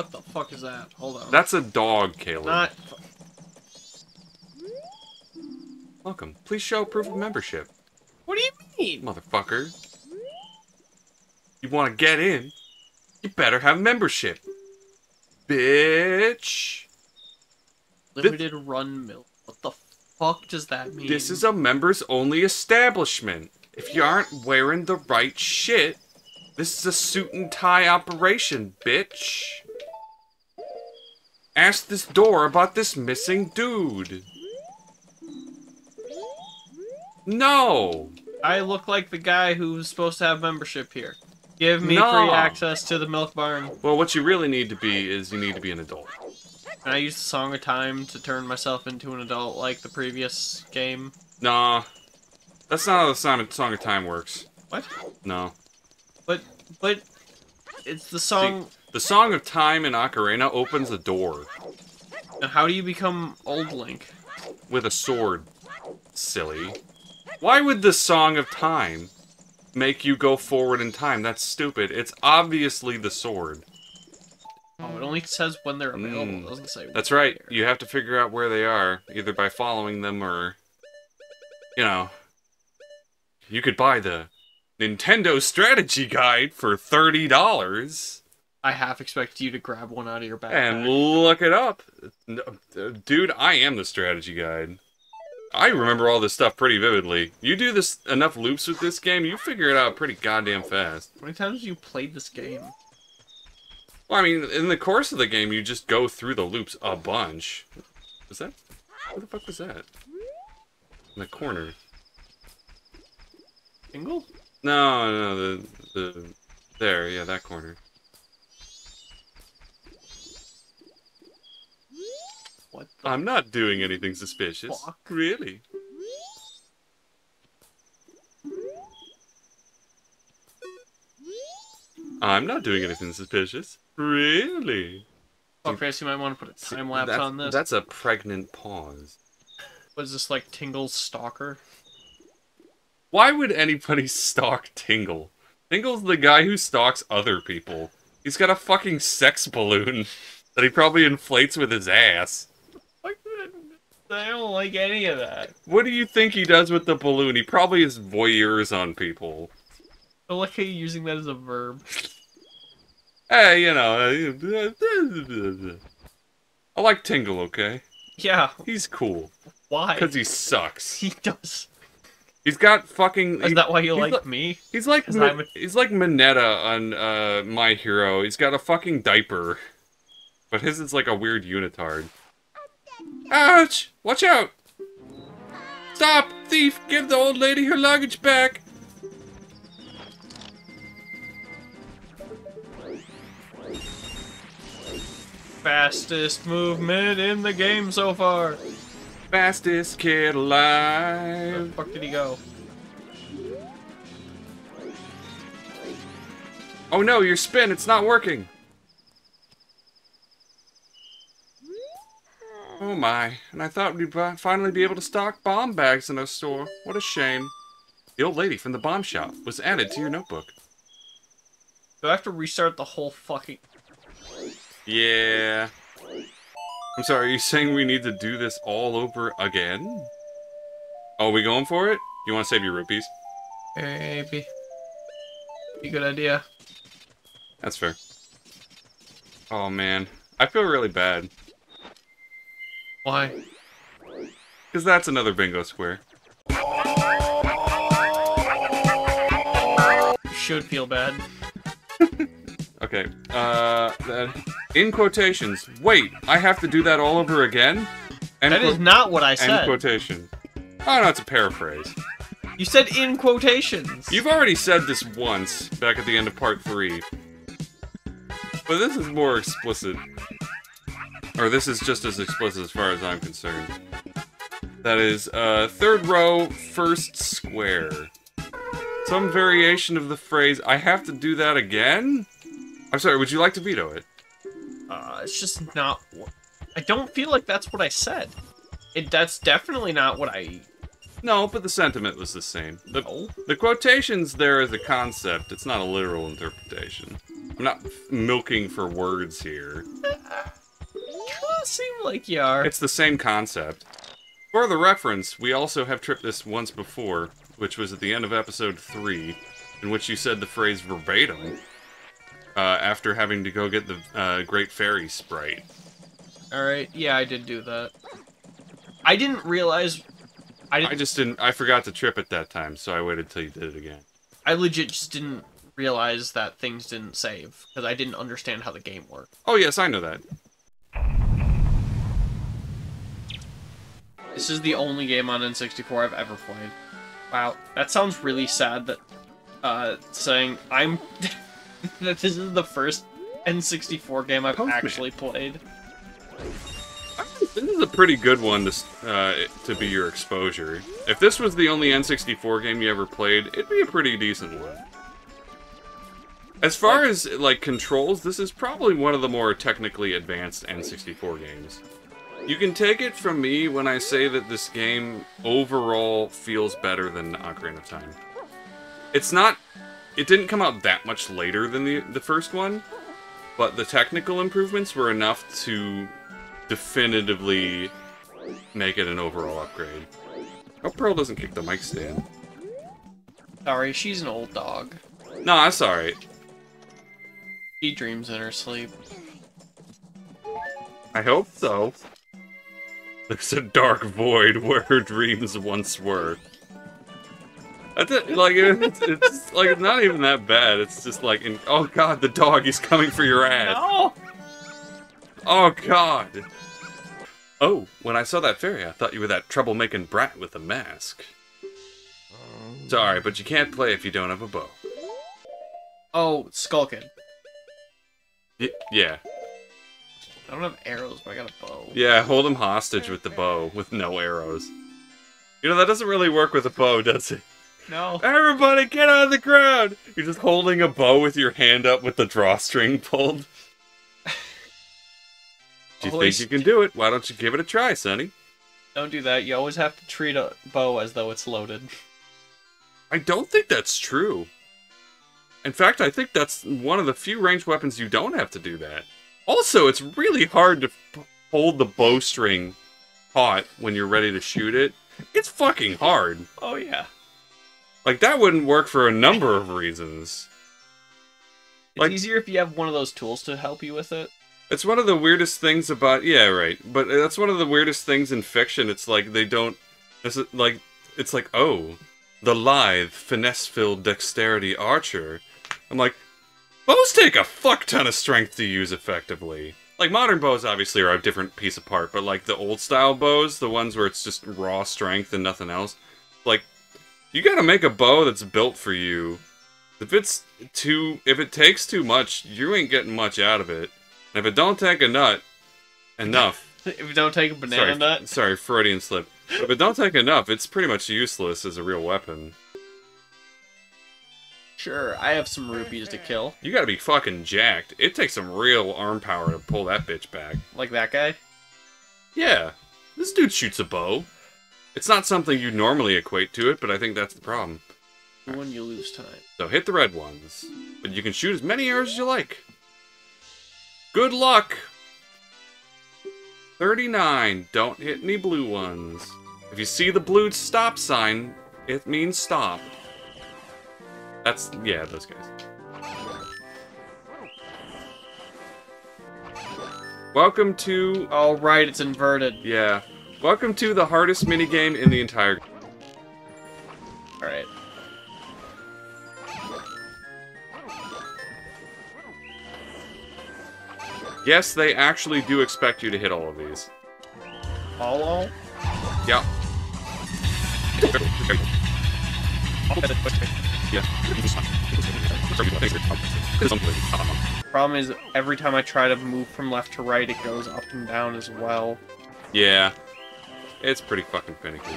What the fuck is that? Hold on. That's a dog, Caleb. Not... Welcome. Please show proof of membership. What do you mean? Motherfucker. You want to get in? You better have membership. Bitch. Limited run milk. What the fuck does that mean? This is a members-only establishment. If you aren't wearing the right shit, this is a suit and tie operation, bitch. Ask this door about this missing dude. No. I look like the guy who's supposed to have membership here. Give me No. free access to the milk barn. Well, what you really need to be is you need to be an adult. Can I use the Song of Time to turn myself into an adult like the previous game? Nah. That's not how the Song of Time works. What? No. But it's the song... See, the Song of Time in Ocarina opens a door. Now how do you become Old Link? With a sword. Silly. Why would the Song of Time make you go forward in time? That's stupid. It's obviously the sword. Oh, it only says when they're available. It doesn't say That's right. You have to figure out where they are, either by following them or, you know, you could buy the Nintendo Strategy Guide for $30. I half expect you to grab one out of your backpack. And look it up. Dude, I am the Strategy Guide. I remember all this stuff pretty vividly. You do this enough loops with this game, you figure it out pretty goddamn fast. How many times have you played this game? Well, I mean, in the course of the game, you just go through the loops a bunch. Was that? What the fuck was that? In the corner. Tingle? No, there, yeah, that corner. What the I'm not doing anything suspicious. fuck? Really? I'm not doing anything suspicious. Really? Oh, Chris, you might want to put a time lapse on this. That's a pregnant pause. What is this, like Tingle's stalker? Why would anybody stalk Tingle? Tingle's the guy who stalks other people. He's got a fucking sex balloon that he probably inflates with his ass. I don't like any of that. What do you think he does with the balloon? He probably has voyeurs on people. I like how you're using that as a verb. Hey, you know. I like Tingle, okay? Yeah. He's cool. Why? Because he sucks. He does. He's got fucking... Is that why you like me? He's like I'm he's like Mineta on My Hero. He's got a fucking diaper. But his is like a weird unitard. Ouch! Watch out! Stop! Thief! Give the old lady her luggage back! Fastest movement in the game so far. Fastest kid Where alive. the fuck did he go? Oh no, your spin, it's not working. Oh my, and I thought we'd finally be able to stock bomb bags in our store. What a shame. The old lady from the bomb shop was added to your notebook. Do I have to restart the whole fucking... Yeah. I'm sorry, are you saying we need to do this all over again? Oh, are we going for it? You want to save your rupees? Maybe. Be a good idea. That's fair. Oh man, I feel really bad. Why? Because that's another bingo square. You should feel bad. Okay, in quotations. Wait, I have to do that all over again? That is not what I End said. quotation. Oh no, it's a paraphrase. You said in quotations. You've already said this once, back at the end of part 3. But this is more explicit. Or this is just as explicit as far as I'm concerned. That is, third row, first square. Some variation of the phrase, I have to do that again? I'm sorry, would you like to veto it? It's just not... I don't feel like that's what I said. That's definitely not what I... No, but the sentiment was the same. No. The quotation's there as a concept, it's not a literal interpretation. I'm not milking for words here. Seem like you are. It's the same concept. For the reference, we also have tripped this once before, which was at the end of episode 3, in which you said the phrase verbatim, after having to go get the Great Fairy Sprite. Alright, yeah, I did do that. I didn't realize... I forgot to trip it that time, so I waited till you did it again. I legit just didn't realize that things didn't save, because I didn't understand how the game worked. Oh yes, I know that. This is the only game on N64 I've ever played. Wow, that sounds really sad that, saying that this is the first N64 game I've actually played. This is a pretty good one to be your exposure. If this was the only N64 game you ever played, it'd be a pretty decent one. As far as, like, controls, this is probably one of the more technically advanced N64 games. You can take it from me when I say that this game overall feels better than Ocarina of Time. It's not... It didn't come out that much later than the first one, but the technical improvements were enough to definitively make it an overall upgrade. Oh, Pearl doesn't kick the mic stand. Sorry, she's an old dog. No, that's alright. She dreams in her sleep. I hope so. There's a dark void where her dreams once were. That's it. Like, it's like not even that bad. It's just like, oh god, the dog, he's coming for your ass. No! Oh god. Oh, when I saw that fairy, I thought you were that troublemaking brat with a mask. Sorry, but you can't play if you don't have a bow. Oh, Skulkin. Yeah. I don't have arrows, but I got a bow. Yeah, hold him hostage with the bow, with no arrows. You know, that doesn't really work with a bow, does it? No. Everybody, get on the ground! You're just holding a bow with your hand up with the drawstring pulled. Do you think you can do it? Why don't you give it a try, Sonny? Don't do that. You always have to treat a bow as though it's loaded. I don't think that's true. In fact, I think that's one of the few ranged weapons you don't have to do that. Also, it's really hard to hold the bowstring taut when you're ready to shoot it. It's fucking hard. Oh, yeah. Like, that wouldn't work for a number of reasons. It's easier if you have one of those tools to help you with it. It's one of the weirdest things about... Yeah, right. But that's one of the weirdest things in fiction. It's like, they don't... It's like, oh, the lithe, finesse-filled dexterity archer. I'm like, bows take a fuck ton of strength to use effectively. Like, modern bows obviously are a different piece apart, but like the old-style bows, the ones where it's just raw strength and nothing else, like, you gotta make a bow that's built for you. If it takes too much, you ain't getting much out of it. And if it don't take enough... If you don't take a banana nut? Sorry, Freudian slip. If it don't take enough, it's pretty much useless as a real weapon. Sure, I have some rupees to kill. You gotta be fucking jacked. It takes some real arm power to pull that bitch back. Like that guy? Yeah. This dude shoots a bow. It's not something you normally equate to it, but I think that's the problem. When you lose time. So hit the red ones. But you can shoot as many arrows as you like. Good luck! 39. Don't hit any blue ones. If you see the blue stop sign, it means stop. That's... yeah, those guys. Welcome to... Oh, right, it's inverted. Yeah. Welcome to the hardest minigame in the entire... Alright. Yes, they actually do expect you to hit all of these. All? Yeah. Problem is, every time I try to move from left to right, it goes up and down as well. Yeah. It's pretty fucking finicky.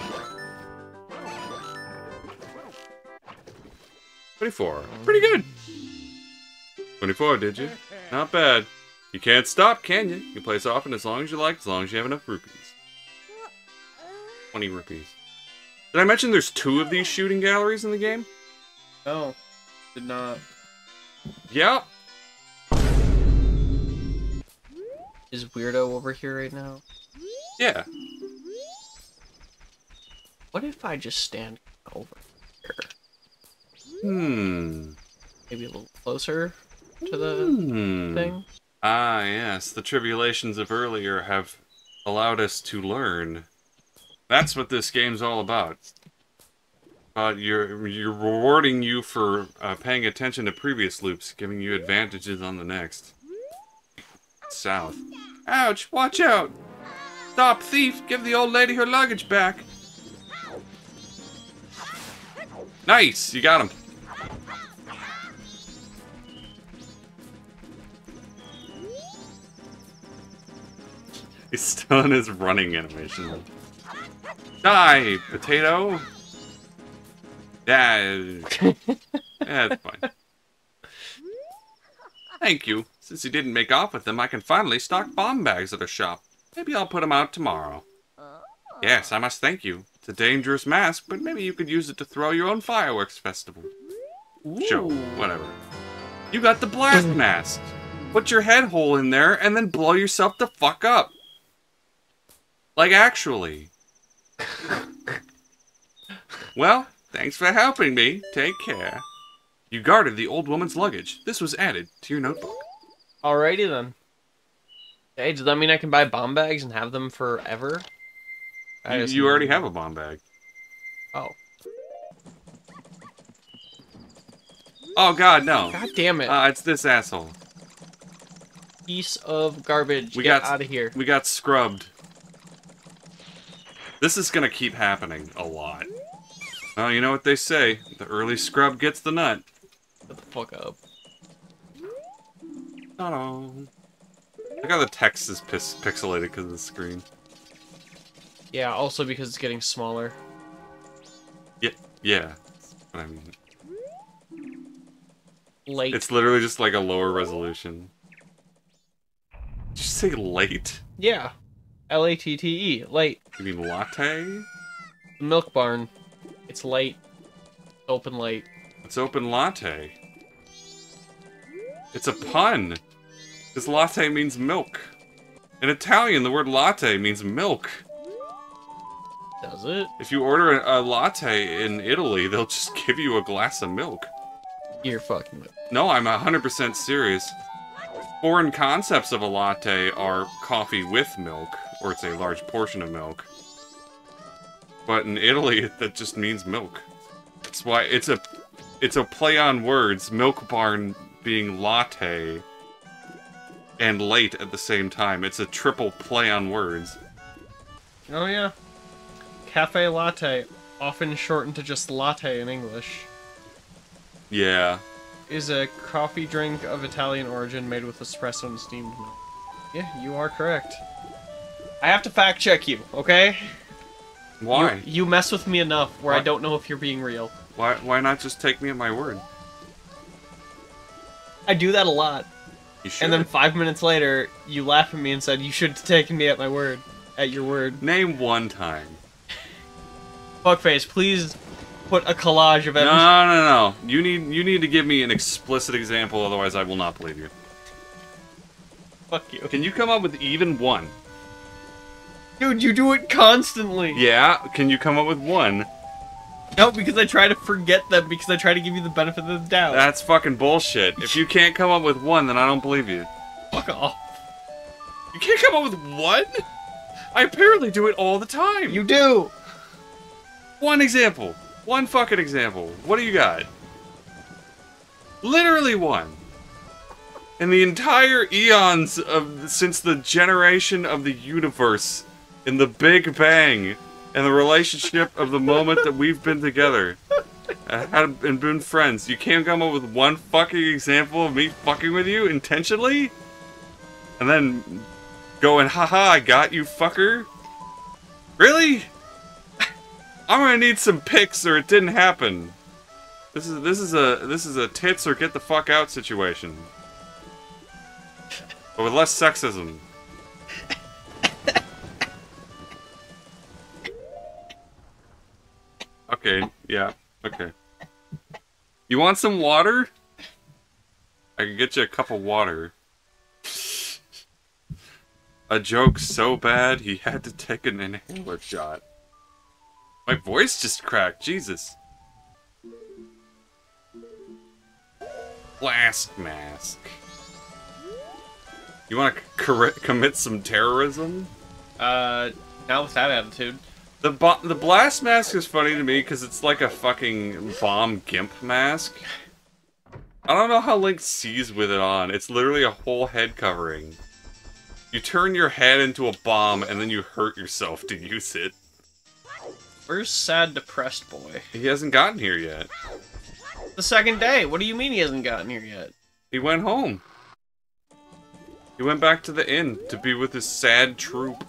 24. Pretty good. 24, did you? Not bad. You can't stop, can you? You can play as often as long as you like, as long as you have enough rupees. 20 rupees. Did I mention there's 2 of these shooting galleries in the game? No, did not. Yep. Is Weirdo over here right now? Yeah. What if I just stand over here? Maybe a little closer to the thing? Ah, yes. The tribulations of earlier have allowed us to learn. That's what this game's all about. You're rewarding you for paying attention to previous loops, giving you advantages on the next. South. Ouch! Watch out! Stop, thief! Give the old lady her luggage back! Nice! You got him. He's still in his running animation. Die, potato! Yeah, that's fine. Thank you. Since you didn't make off with them, I can finally stock bomb bags at our shop. Maybe I'll put them out tomorrow. Yes, I must thank you. It's a dangerous mask, but maybe you could use it to throw your own fireworks festival. Sure, whatever. You got the blast mask. Put your head hole in there and then blow yourself the fuck up. Like, actually. Well, thanks for helping me. Take care. You guarded the old woman's luggage. This was added to your notebook. Alrighty then. Hey, does that mean I can buy bomb bags and have them forever? You already have a bomb bag. Oh. Oh god, no. God damn it. It's this asshole. Piece of garbage. Get out of here. We got scrubbed. This is gonna keep happening a lot. Well, you know what they say. The early scrub gets the nut. Shut the fuck up. Ta-da. Look how the text is pixelated because of the screen. Yeah, also because it's getting smaller. Yeah. That's what I mean. Late. It's literally just like a lower resolution. Did you say late? Yeah. L-A-T-T-E. Late. You mean latte? The milk barn. It's late. Open late. It's open latte. It's a pun. Because latte means milk. In Italian, the word latte means milk. Does it? If you order a latte in Italy, they'll just give you a glass of milk. You're fucking with. No, I'm 100% serious. Foreign concepts of a latte are coffee with milk, or it's a large portion of milk. But in Italy, that just means milk. That's why it's a play on words, milk barn being latte and late at the same time. It's a triple play on words. Oh yeah. Cafe latte, often shortened to just latte in English. Yeah. Is a coffee drink of Italian origin made with espresso and steamed milk. Yeah, you are correct. I have to fact check you, okay? Why? You mess with me enough where Why? I don't know if you're being real. Why not just take me at my word? I do that a lot. You should. And then 5 minutes later, you laugh at me and said you should have taken me at my word. At your word. Name one time. Fuckface, please put a collage of every... No. You need to give me an explicit example, otherwise I will not believe you. Fuck you. Can you come up with even one? Dude, you do it constantly! Yeah, can you come up with one? No, because I try to forget them, because I try to give you the benefit of the doubt. That's fucking bullshit. If you can't come up with one, then I don't believe you. Fuck off. You can't come up with one? I apparently do it all the time. You do! One example. One fucking example. What do you got? Literally one. In the entire eons of since the generation of the universe, in the Big Bang, and the relationship of the moment that we've been together, and been friends, you can't come up with one fucking example of me fucking with you intentionally? And then going, haha, I got you, fucker? Really? I'm gonna need some pics or it didn't happen. This is a tits or get the fuck out situation. But with less sexism. Okay, yeah, okay. You want some water? I can get you a cup of water. a joke so bad he had to take an inhaler shot. My voice just cracked, Jesus. Blast mask. You want to commit some terrorism? Not with that attitude. The blast mask is funny to me because it's like a fucking bomb gimp mask. I don't know how Link sees with it on. It's literally a whole head covering. You turn your head into a bomb and then you hurt yourself to use it. Where's sad, depressed boy? He hasn't gotten here yet. The second day. What do you mean he hasn't gotten here yet? He went home. He went back to the inn to be with his sad troop.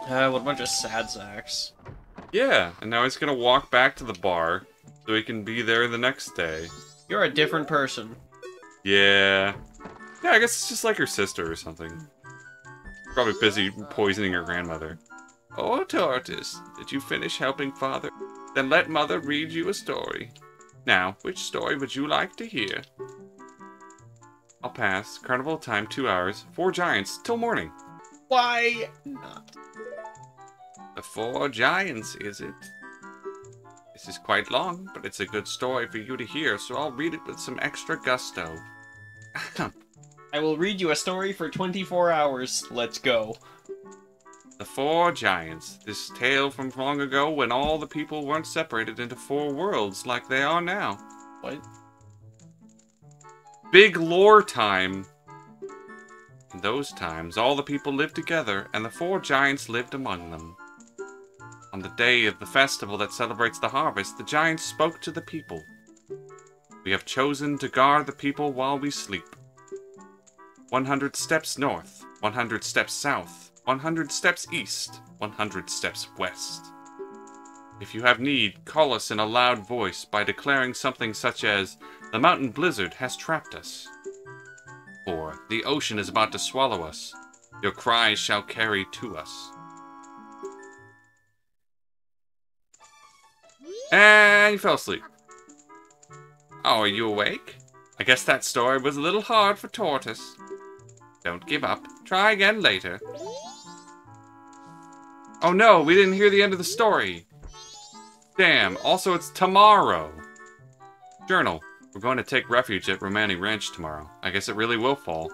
What a bunch of sad sacks. Yeah, and now he's gonna walk back to the bar so he can be there the next day. You're a different person. Yeah. Yeah, I guess it's just like her sister or something. Probably busy poisoning her grandmother. Oh, Tortoise, did you finish helping Father? Then let Mother read you a story. Now, which story would you like to hear? I'll pass. Carnival time 2 hours. 4 giants till morning. Why not? The 4 giants, is it? This is quite long, but it's a good story for you to hear, so I'll read it with some extra gusto. I will read you a story for 24 hours. Let's go. The 4 giants. This tale from long ago when all the people weren't separated into 4 worlds like they are now. What? Big lore time. In those times, all the people lived together, and the 4 giants lived among them. On the day of the festival that celebrates the harvest, the giants spoke to the people. We have chosen to guard the people while we sleep. 100 steps north, 100 steps south, 100 steps east, 100 steps west. If you have need, call us in a loud voice by declaring something such as, "The mountain blizzard has trapped us," or "The ocean is about to swallow us. Your cries shall carry to us." And you fell asleep. Oh, are you awake? I guess that story was a little hard for Tortoise. Don't give up. Try again later. Oh no, we didn't hear the end of the story. Damn, also it's tomorrow. Journal. We're going to take refuge at Romani Ranch tomorrow. I guess it really will fall.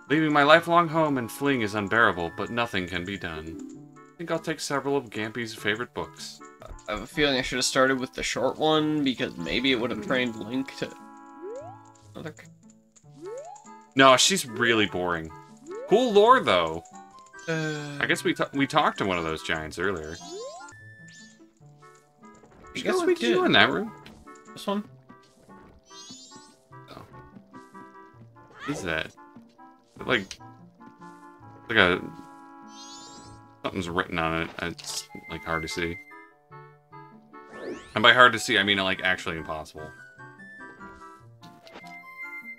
Leaving my lifelong home and fleeing is unbearable, but nothing can be done. I think I'll take several of Gampy's favorite books. I have a feeling I should have started with the short one, because maybe it would have trained Link to... another... No, she's really boring. Cool lore, though. I guess we talked to one of those giants earlier. I guess we did. You in that room? This one? Oh. What is that? Like a... something's written on it. It's, like, hard to see. And by hard to see, I mean, like, actually impossible.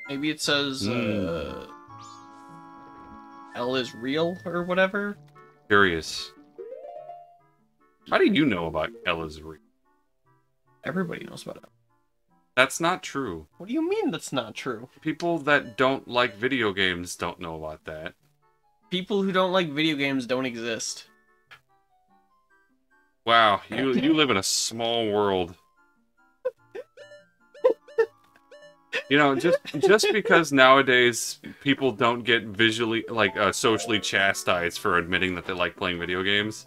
Maybe it says, L is real, or whatever? Curious. How do you know about L is real? Everybody knows about it. That's not true. What do you mean that's not true? People that don't like video games don't know about that. People who don't like video games don't exist. Wow, you live in a small world. You know, just because nowadays people don't get visually, like, socially chastised for admitting that they like playing video games,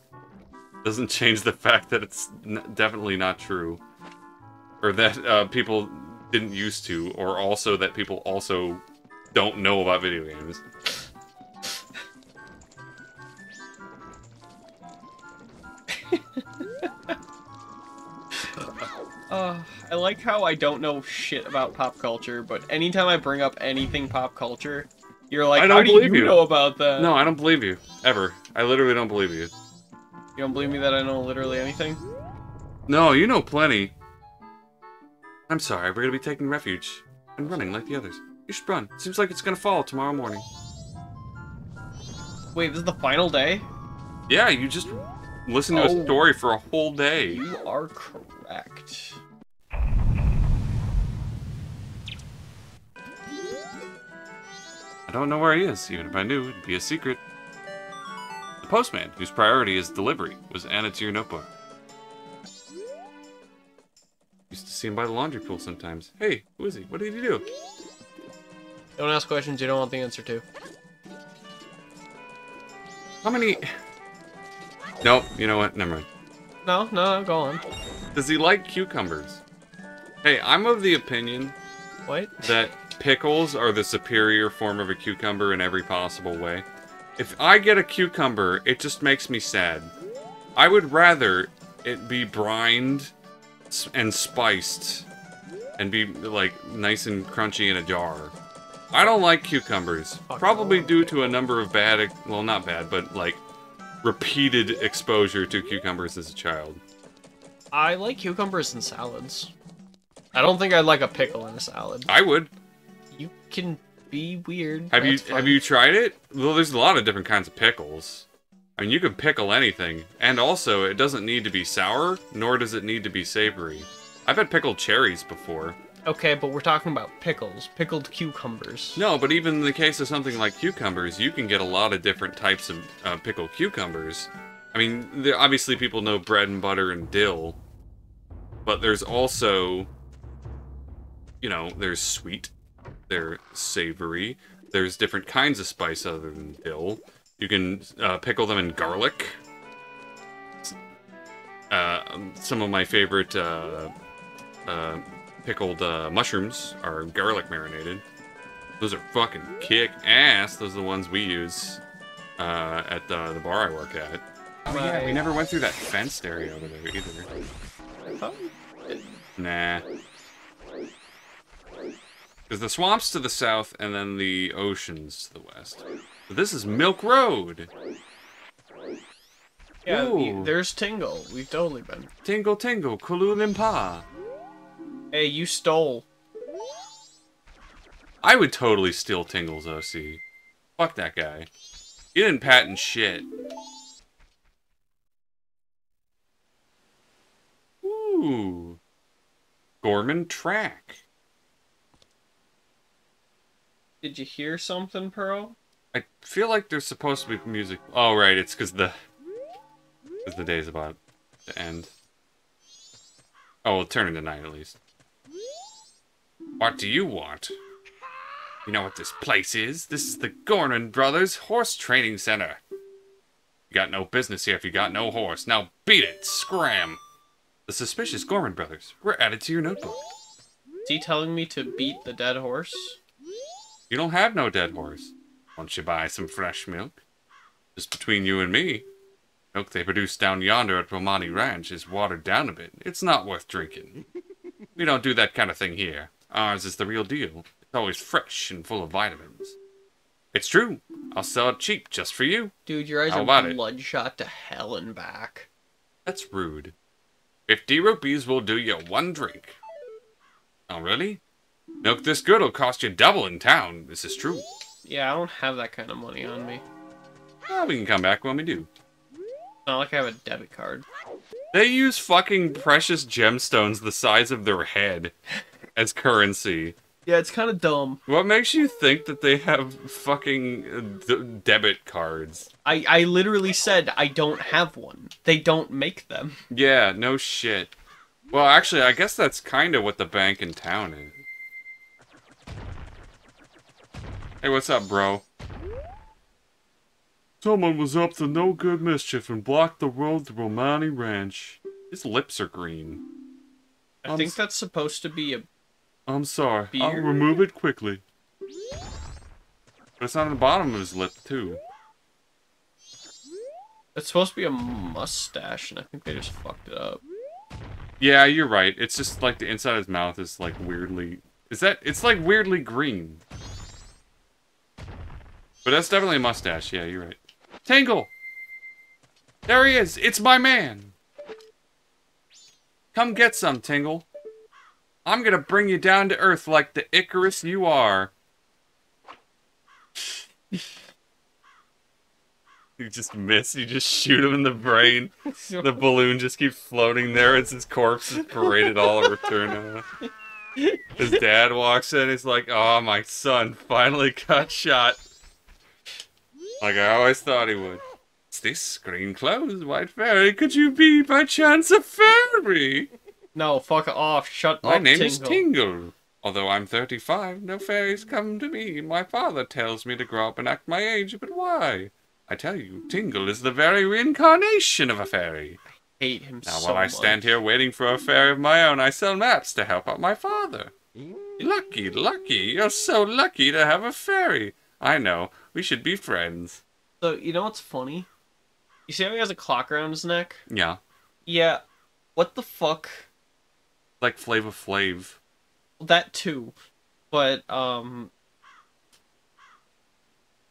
doesn't change the fact that it's definitely not true. Or that people didn't used to, or also that people also don't know about video games. I like how I don't know shit about pop culture, but anytime I bring up anything pop culture, you're like, how do you know about that? No, I don't believe you. Ever. I literally don't believe you. You don't believe me that I know literally anything? No, you know plenty. I'm sorry, we're gonna be taking refuge. And running like the others. You should run. Seems like it's gonna fall tomorrow morning. Wait, this is the final day? Yeah, you just listened to a story for a whole day. You are correct. I don't know where he is. Even if I knew, it'd be a secret. The postman, whose priority is delivery, was added to your notebook. Used to see him by the laundry pool sometimes. Hey, who is he? What did he do? Don't ask questions you don't want the answer to. How many... Nope, you know what? Never mind. No, go on. Does he like cucumbers? Hey, I'm of the opinion... What? That pickles are the superior form of a cucumber in every possible way. If I get a cucumber, it just makes me sad. I would rather it be brined and spiced and be, like, nice and crunchy in a jar. I don't like cucumbers. Probably due to a number of bad, well, not bad, but, like, repeated exposure to cucumbers as a child. I like cucumbers in salads. I don't think I'd like a pickle in a salad. I would. You can be weird. Have you tried it? Well, there's a lot of different kinds of pickles. I mean, you can pickle anything. And also, it doesn't need to be sour, nor does it need to be savory. I've had pickled cherries before. Okay, but we're talking about pickles. Pickled cucumbers. No, but even in the case of something like cucumbers, you can get a lot of different types of pickled cucumbers. I mean, obviously people know bread and butter and dill. But there's also... You know, there's sweet, there's savory, there's different kinds of spice other than dill. You can pickle them in garlic. Some of my favorite pickled mushrooms are garlic marinated. Those are fucking kick-ass. Those are the ones we use at the bar I work at. Oh yeah, we never went through that fenced area over there either. Oh. Nah. There's the swamps to the south, and then the oceans to the west. But this is Milk Road! Yeah, there's Tingle. We've totally been. Tingle Tingle, Kululimpa. Hey, you stole. I would totally steal Tingle's OC. Fuck that guy. He didn't patent shit. Ooh. Gorman Track. Did you hear something, Pearl? I feel like there's supposed to be music. Oh, right, it's because the day's about to end. Oh, we'll turn into night at least. What do you want? You know what this place is? This is the Gorman Brothers Horse Training Center. You got no business here if you got no horse. Now beat it, scram! The suspicious Gorman Brothers were added to your notebook. Is he telling me to beat the dead horse? You don't have no dead horse. Won't you buy some fresh milk? Just between you and me, milk they produce down yonder at Romani Ranch is watered down a bit. It's not worth drinking. We don't do that kind of thing here. Ours is the real deal. It's always fresh and full of vitamins. It's true. I'll sell it cheap just for you. Dude, your eyes How are about it? bloodshot to hell and back. That's rude. 50 rupees will do you one drink. Oh, really? Milk this good will cost you double in town. This is true. Yeah, I don't have that kind of money on me. Well, we can come back when we do. Not like I have a debit card. They use fucking precious gemstones the size of their head as currency. Yeah, it's kind of dumb. What makes you think that they have fucking debit cards? I literally said I don't have one. They don't make them. Yeah, no shit. Well, actually, I guess that's kind of what the bank in town is. Hey, what's up, bro? Someone was up to no good mischief and blocked the road to Romani Ranch. His lips are green. I think that's supposed to be a... I'm sorry. Beard? I'll remove it quickly. But it's on the bottom of his lip, too. It's supposed to be a mustache, and I think they just fucked it up. Yeah, you're right. It's just like the inside of his mouth is like weirdly... It's like weirdly green. But that's definitely a mustache. Yeah, you're right. Tingle! There he is! It's my man! Come get some, Tingle. I'm gonna bring you down to earth like the Icarus you are. You just miss. You just shoot him in the brain. The balloon just keeps floating there as his corpse is paraded all over Turner. His dad walks in, he's like, "Oh, my son finally got shot. Like I always thought he would." "Is this screen closed, White Fairy? Could you be, by chance, a fairy?" No, fuck off. Shut up, "My name is Tingle. Tingle. Although I'm 35, no fairies come to me. My father tells me to grow up and act my age, but why? I tell you, Tingle is the very reincarnation of a fairy. Hate him Now, so while I stand here waiting for a fairy of my own, I sell maps to help out my father. Lucky, lucky. You're so lucky to have a fairy. I know. We should be friends." So, you know what's funny? You see how he has a clock around his neck? Yeah. Yeah. What the fuck? Like Flava Flav. That too. But, all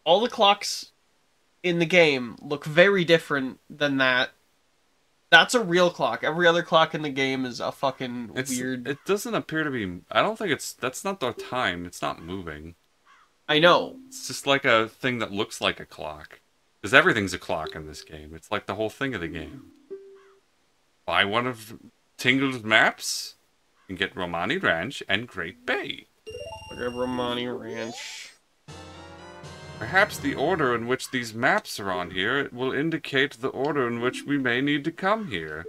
the clocks in the game look very different than that. That's a real clock. Every other clock in the game is a fucking weird... It doesn't appear to be... I don't think it's... That's not the time. It's not moving. I know. It's just like a thing that looks like a clock. Because everything's a clock in this game. It's like the whole thing of the game. Buy one of Tingle's maps and get Romani Ranch and Great Bay. Okay, Romani Ranch. Perhaps the order in which these maps are on here will indicate the order in which we may need to come here.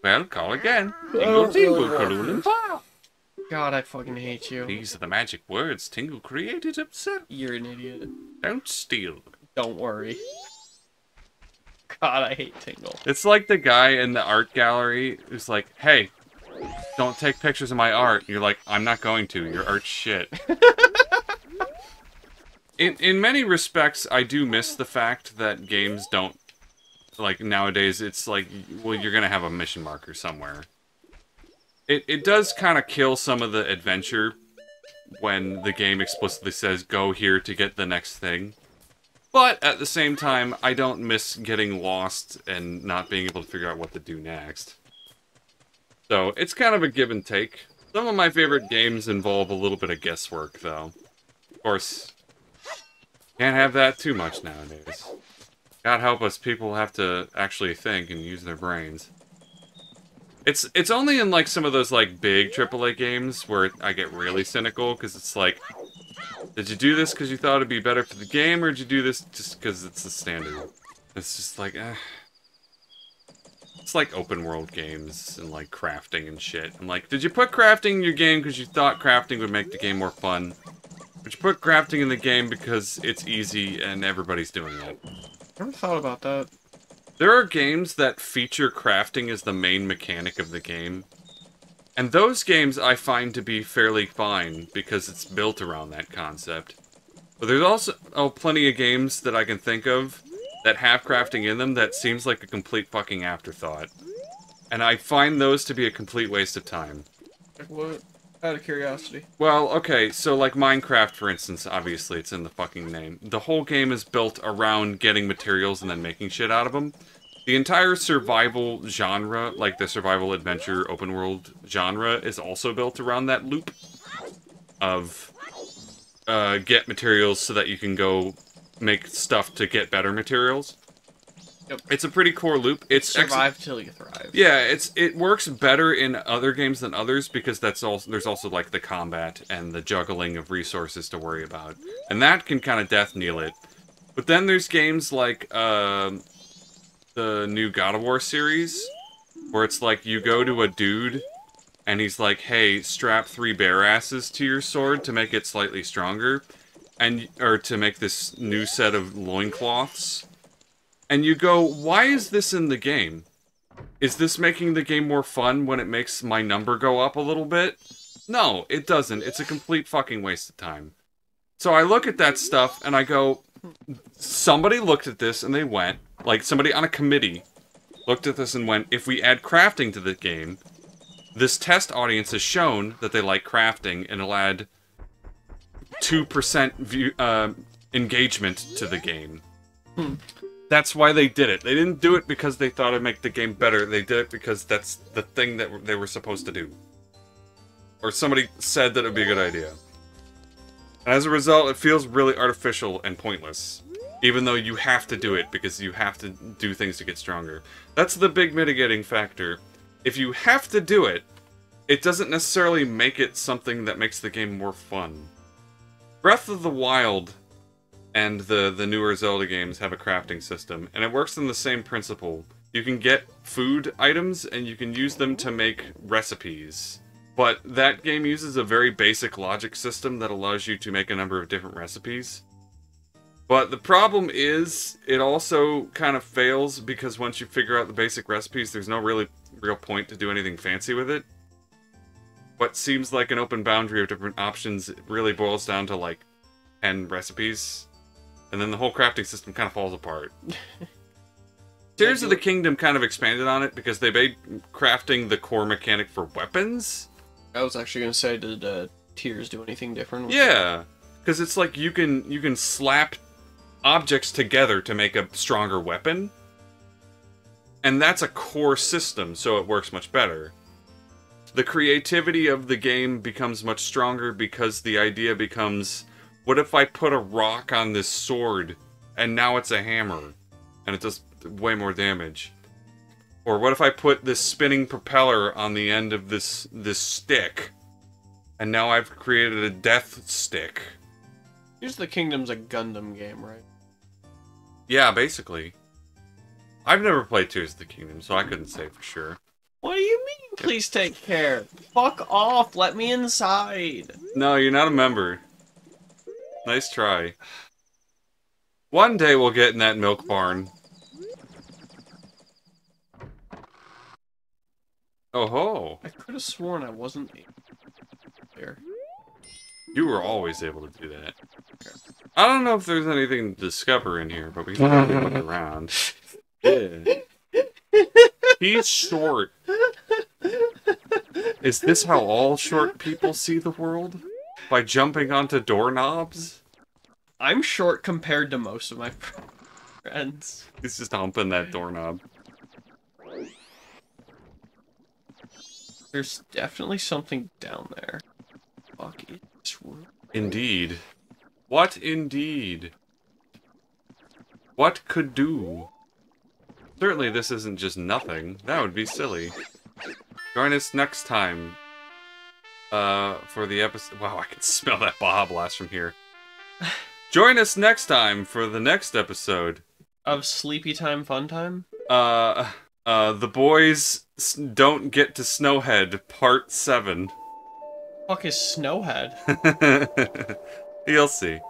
Well, call again. Tingle, tingle, Kaloonin' Pop. God, I fucking hate you. These are the magic words Tingle created himself. You're an idiot. Don't steal. Don't worry. God, I hate Tingle. It's like the guy in the art gallery who's like, "Hey, don't take pictures of my art." You're like, "I'm not going to. Your art's shit." In many respects, I do miss the fact that games don't... Like, nowadays, it's like, well, you're gonna have a mission marker somewhere. It does kind of kill some of the adventure when the game explicitly says, go here to get the next thing. But, at the same time, I don't miss getting lost and not being able to figure out what to do next. So, it's kind of a give and take. Some of my favorite games involve a little bit of guesswork, though. Of course, can't have that too much nowadays. God help us, people have to actually think and use their brains. It's only in, like, some of those, like, big AAA games where I get really cynical, because it's like, did you do this because you thought it'd be better for the game, or did you do this just because it's the standard? It's just like, It's like open world games and, like, crafting and shit. I'm like, did you put crafting in your game because you thought crafting would make the game more fun? But you put crafting in the game because it's easy and everybody's doing it. Never thought about that. There are games that feature crafting as the main mechanic of the game. And those games I find to be fairly fine because it's built around that concept. But there's also plenty of games that I can think of that have crafting in them that seems like a complete fucking afterthought. And I find those to be a complete waste of time. Like what? Out of curiosity. Well, okay, so like Minecraft, for instance, obviously it's in the fucking name. The whole game is built around getting materials and then making shit out of them. The entire survival genre, like the survival adventure open world genre, is also built around that loop of get materials so that you can go make stuff to get better materials. Yep. It's a pretty core loop. It's survive till you thrive. Yeah, it works better in other games than others because there's also like the combat and the juggling of resources to worry about, and that can kind of death kneel it. But then there's games like the new God of War series, where it's like you go to a dude and he's like, "Hey, strap 3 bear asses to your sword to make it slightly stronger, or to make this new set of loincloths." And you go, why is this in the game? Is this making the game more fun when it makes my number go up a little bit? No, it doesn't. It's a complete fucking waste of time. So I look at that stuff and I go, somebody looked at this and they went, like somebody on a committee looked at this and went, if we add crafting to the game, this test audience has shown that they like crafting and it'll add 2% engagement to the game. That's why they did it. They didn't do it because they thought it'd make the game better. They did it because that's the thing that they were supposed to do. Or somebody said that it would be a good idea. And as a result, it feels really artificial and pointless. Even though you have to do it because you have to do things to get stronger. That's the big mitigating factor. If you have to do it, it doesn't necessarily make it something that makes the game more fun. Breath of the Wild and the newer Zelda games have a crafting system, and it works in the same principle. You can get food items, and you can use them to make recipes. But that game uses a very basic logic system that allows you to make a number of different recipes. But the problem is, it also kind of fails, because once you figure out the basic recipes, there's no real point to do anything fancy with it. What seems like an open boundary of different options really boils down to, like, 10 recipes. And then the whole crafting system kind of falls apart. Tears of the Kingdom kind of expanded on it, because they made crafting the core mechanic for weapons. I was actually going to say, did Tears do anything different? Yeah, because it's like you can slap objects together to make a stronger weapon. And that's a core system, so it works much better. The creativity of the game becomes much stronger because the idea becomes, what if I put a rock on this sword and now it's a hammer and it does way more damage? Or what if I put this spinning propeller on the end of this stick and now I've created a death stick? Tears of the Kingdom's a Gundam game, right? Yeah, basically. I've never played Tears of the Kingdom, so I couldn't say for sure. What do you mean, please take care? Fuck off, let me inside. No, you're not a member. Nice try. One day we'll get in that milk barn. Oh ho! I could have sworn I wasn't there. You were always able to do that. I don't know if there's anything to discover in here, but we can probably look around. Yeah. He's short. Is this how all short people see the world? By jumping onto doorknobs? I'm short compared to most of my friends. He's just humping that doorknob. There's definitely something down there. Fuck it. Indeed. What indeed? What could do? Certainly this isn't just nothing. That would be silly. Join us next time. For the episode... Wow, I can smell that Baja Blast from here. Join us next time for the next episode. Of Sleepy Time Fun Time? The Boys Don't Get to Snowhead, Part 7. Fuck is Snowhead? You'll see.